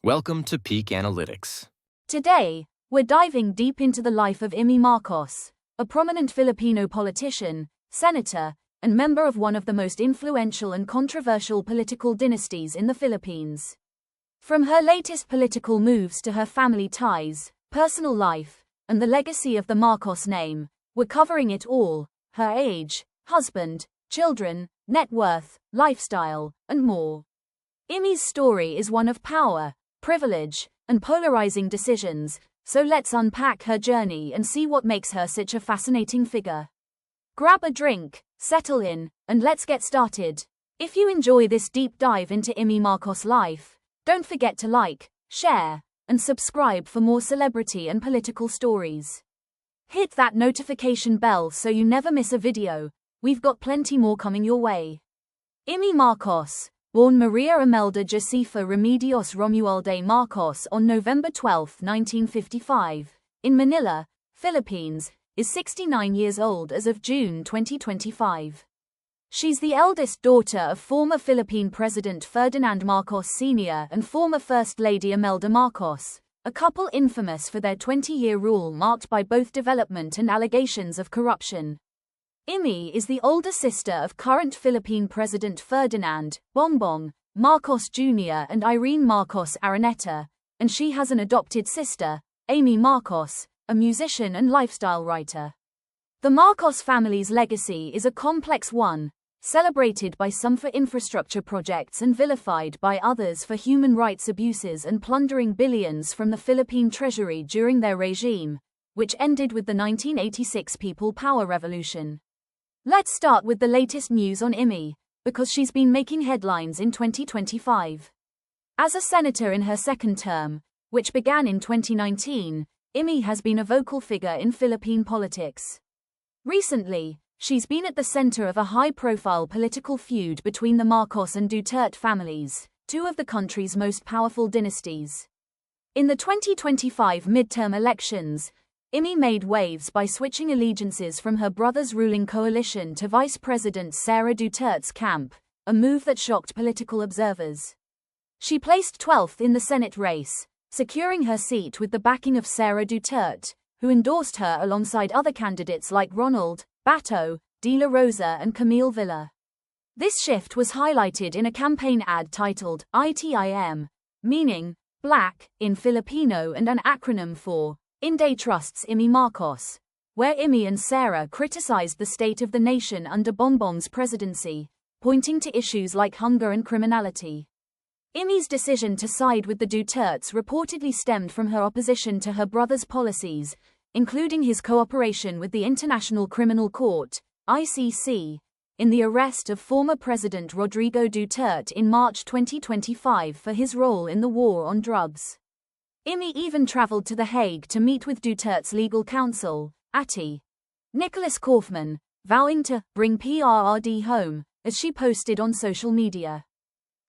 Welcome to Peak Analytics. Today, we're diving deep into the life of Imee Marcos, a prominent Filipino politician, senator, and member of one of the most influential and controversial political dynasties in the Philippines. From her latest political moves to her family ties, personal life, and the legacy of the Marcos name, we're covering it all: her age, husband, children, net worth, lifestyle, and more. Imee's story is one of power, privilege, and polarizing decisions, so let's unpack her journey and see what makes her such a fascinating figure. Grab a drink, settle in, and let's get started. If you enjoy this deep dive into Imee Marcos' life, don't forget to like, share, and subscribe for more celebrity and political stories. Hit that notification bell so you never miss a video. We've got plenty more coming your way. Imee Marcos, born Maria Imelda Josefa Remedios Romualde Marcos on November 12, 1955, in Manila, Philippines, is 69 years old as of June 2025. She's the eldest daughter of former Philippine President Ferdinand Marcos Sr. and former First Lady Imelda Marcos, a couple infamous for their 20-year rule marked by both development and allegations of corruption. Imee is the older sister of current Philippine President Ferdinand, Bongbong, Marcos Jr. and Irene Marcos Araneta, and she has an adopted sister, Imee Marcos, a musician and lifestyle writer. The Marcos family's legacy is a complex one, celebrated by some for infrastructure projects and vilified by others for human rights abuses and plundering billions from the Philippine treasury during their regime, which ended with the 1986 People Power Revolution. Let's start with the latest news on Imee, because she's been making headlines in 2025. As a senator in her second term, which began in 2019, Imee has been a vocal figure in Philippine politics. Recently, she's been at the center of a high-profile political feud between the Marcos and Duterte families, two of the country's most powerful dynasties. In the 2025 midterm elections, Imee made waves by switching allegiances from her brother's ruling coalition to Vice President Sara Duterte's camp, a move that shocked political observers. She placed 12th in the Senate race, securing her seat with the backing of Sara Duterte, who endorsed her alongside other candidates like Ronald, Bato, De La Rosa and Camille Villa. This shift was highlighted in a campaign ad titled ITIM, meaning Black in Filipino, and an acronym for Inday Trusts Imee Marcos, where Imee and Sara criticized the state of the nation under Bongbong's presidency, pointing to issues like hunger and criminality. Imee's decision to side with the Dutertes reportedly stemmed from her opposition to her brother's policies, including his cooperation with the International Criminal Court, ICC, in the arrest of former President Rodrigo Duterte in March 2025 for his role in the war on drugs. Imee even traveled to The Hague to meet with Duterte's legal counsel, Ati. Nicholas Kaufman, vowing to bring PRRD home, as she posted on social media.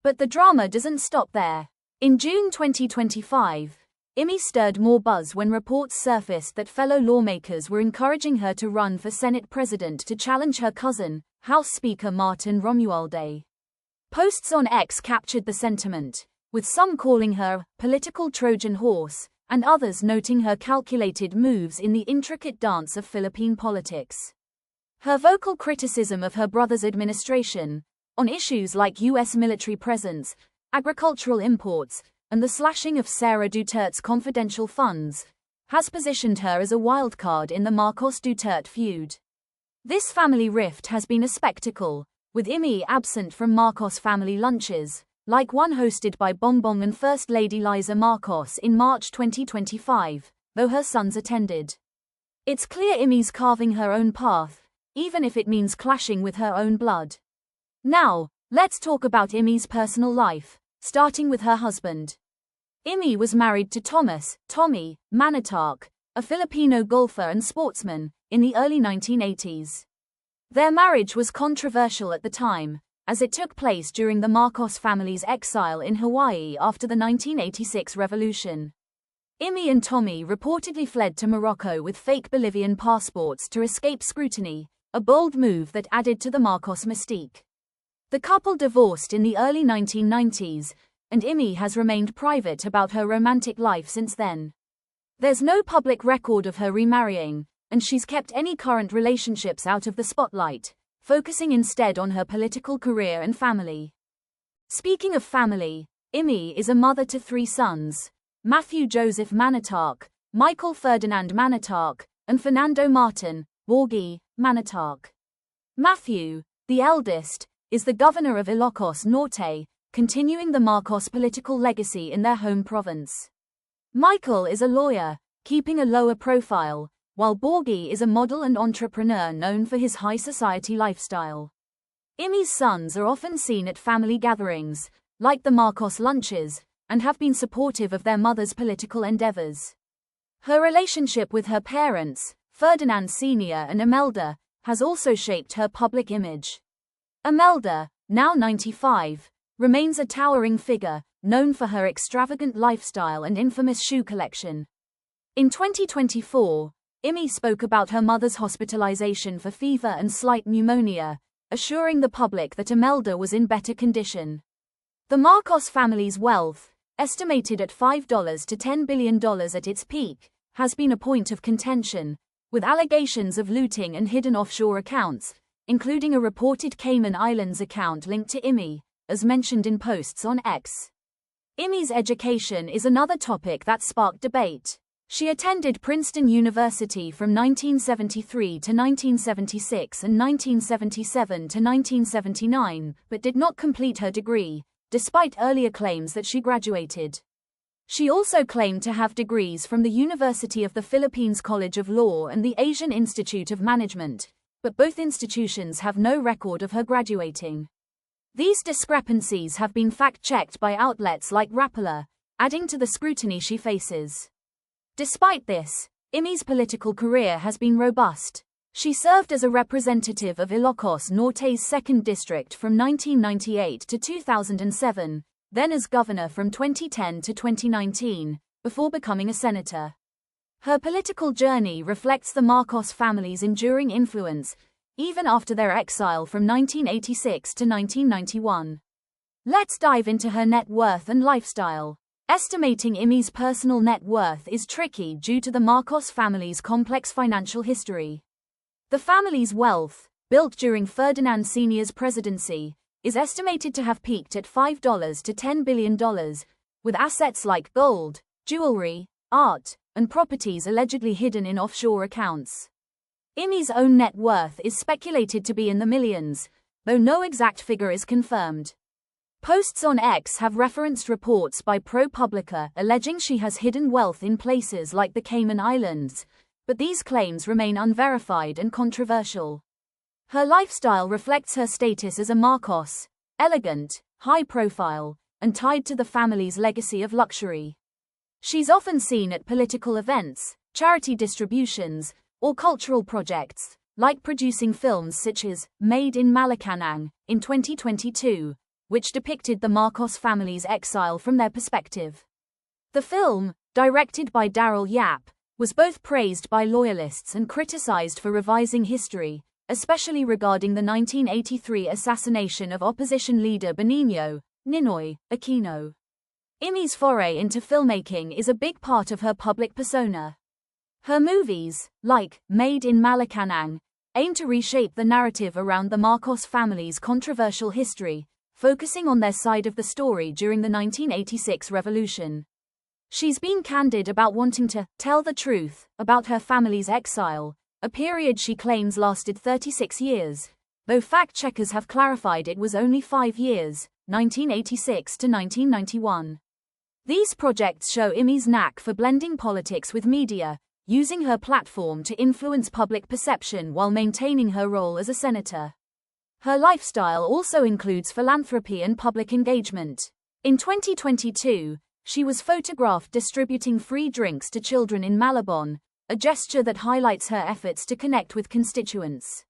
But the drama doesn't stop there. In June 2025, Imee stirred more buzz when reports surfaced that fellow lawmakers were encouraging her to run for Senate President to challenge her cousin, House Speaker Martin Romualde. Posts on X captured the sentiment, with some calling her political Trojan horse, and others noting her calculated moves in the intricate dance of Philippine politics. Her vocal criticism of her brother's administration, on issues like U.S. military presence, agricultural imports, and the slashing of Sara Duterte's confidential funds, has positioned her as a wildcard in the Marcos-Duterte feud. This family rift has been a spectacle, with Imee absent from Marcos family lunches, like one hosted by Bongbong and First Lady Liza Marcos in March 2025, though her sons attended. It's clear Imee's carving her own path, even if it means clashing with her own blood. Now, let's talk about Imee's personal life, starting with her husband. Imee was married to Tommy Manotoc, a Filipino golfer and sportsman, in the early 1980s. Their marriage was controversial at the time, as it took place during the Marcos family's exile in Hawaii after the 1986 revolution. Imee and Tommy reportedly fled to Morocco with fake Bolivian passports to escape scrutiny, a bold move that added to the Marcos mystique. The couple divorced in the early 1990s, and Imee has remained private about her romantic life since then. There's no public record of her remarrying, and she's kept any current relationships out of the spotlight, focusing instead on her political career and family. Speaking of family, Imee is a mother to 3 sons: Matthew Joseph Manotoc, Michael Ferdinand Manotoc, and Fernando Martin Borgie Manotoc. Matthew, the eldest, is the governor of Ilocos Norte, continuing the Marcos political legacy in their home province. Michael is a lawyer, keeping a lower profile, while Borgie is a model and entrepreneur known for his high society lifestyle. Imee's sons are often seen at family gatherings, like the Marcos lunches, and have been supportive of their mother's political endeavors. Her relationship with her parents, Ferdinand Sr. and Imelda, has also shaped her public image. Imelda, now 95, remains a towering figure, known for her extravagant lifestyle and infamous shoe collection. In 2024, Imee spoke about her mother's hospitalization for fever and slight pneumonia, assuring the public that Imelda was in better condition. The Marcos family's wealth, estimated at $5 to $10 billion at its peak, has been a point of contention, with allegations of looting and hidden offshore accounts, including a reported Cayman Islands account linked to Imee, as mentioned in posts on X. Imee's education is another topic that sparked debate. She attended Princeton University from 1973 to 1976 and 1977 to 1979, but did not complete her degree, despite earlier claims that she graduated. She also claimed to have degrees from the University of the Philippines College of Law and the Asian Institute of Management, but both institutions have no record of her graduating. These discrepancies have been fact-checked by outlets like Rappler, adding to the scrutiny she faces. Despite this, Imee's political career has been robust. She served as a representative of Ilocos Norte's 2nd District from 1998 to 2007, then as governor from 2010 to 2019, before becoming a senator. Her political journey reflects the Marcos family's enduring influence, even after their exile from 1986 to 1991. Let's dive into her net worth and lifestyle. Estimating Imee's personal net worth is tricky due to the Marcos family's complex financial history. The family's wealth, built during Ferdinand Sr.'s presidency, is estimated to have peaked at $5 to $10 billion, with assets like gold, jewelry, art, and properties allegedly hidden in offshore accounts. Imee's own net worth is speculated to be in the millions, though no exact figure is confirmed. Posts on X have referenced reports by ProPublica alleging she has hidden wealth in places like the Cayman Islands, but these claims remain unverified and controversial. Her lifestyle reflects her status as a Marcos, elegant, high-profile, and tied to the family's legacy of luxury. She's often seen at political events, charity distributions, or cultural projects, like producing films such as Made in Malacañang in 2022, which depicted the Marcos family's exile from their perspective. The film, directed by Daryl Yap, was both praised by loyalists and criticized for revising history, especially regarding the 1983 assassination of opposition leader Benigno Ninoy Aquino. Imee's foray into filmmaking is a big part of her public persona. Her movies, like Made in Malacañang, aim to reshape the narrative around the Marcos family's controversial history, focusing on their side of the story during the 1986 revolution. She's been candid about wanting to tell the truth about her family's exile, a period she claims lasted 36 years, though fact-checkers have clarified it was only 5 years, 1986 to 1991. These projects show Imee's knack for blending politics with media, using her platform to influence public perception while maintaining her role as a senator. Her lifestyle also includes philanthropy and public engagement. In 2022, she was photographed distributing free drinks to children in Malabon, a gesture that highlights her efforts to connect with constituents.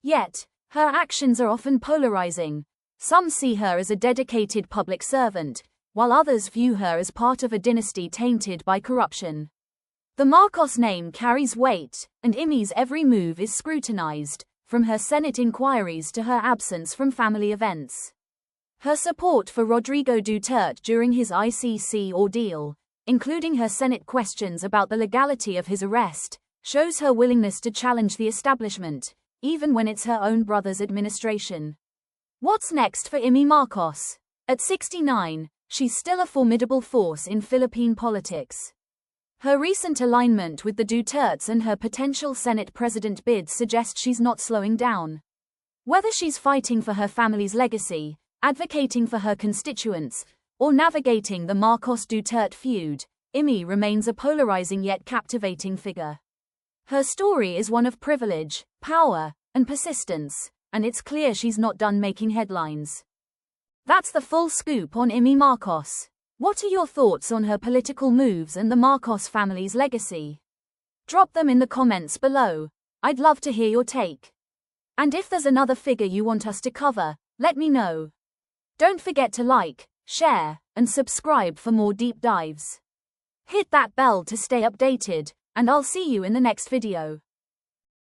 Yet, her actions are often polarizing. Some see her as a dedicated public servant, while others view her as part of a dynasty tainted by corruption. The Marcos name carries weight, and Imee's every move is scrutinized, from her Senate inquiries to her absence from family events. Her support for Rodrigo Duterte during his ICC ordeal, including her Senate questions about the legality of his arrest, shows her willingness to challenge the establishment, even when it's her own brother's administration. What's next for Imee Marcos? At 69, she's still a formidable force in Philippine politics. Her recent alignment with the Dutertes and her potential Senate president bid suggest she's not slowing down. Whether she's fighting for her family's legacy, advocating for her constituents, or navigating the Marcos-Duterte feud, Imee remains a polarizing yet captivating figure. Her story is one of privilege, power, and persistence, and it's clear she's not done making headlines. That's the full scoop on Imee Marcos. What are your thoughts on her political moves and the Marcos family's legacy? Drop them in the comments below. I'd love to hear your take. And if there's another figure you want us to cover, let me know. Don't forget to like, share, and subscribe for more deep dives. Hit that bell to stay updated, and I'll see you in the next video.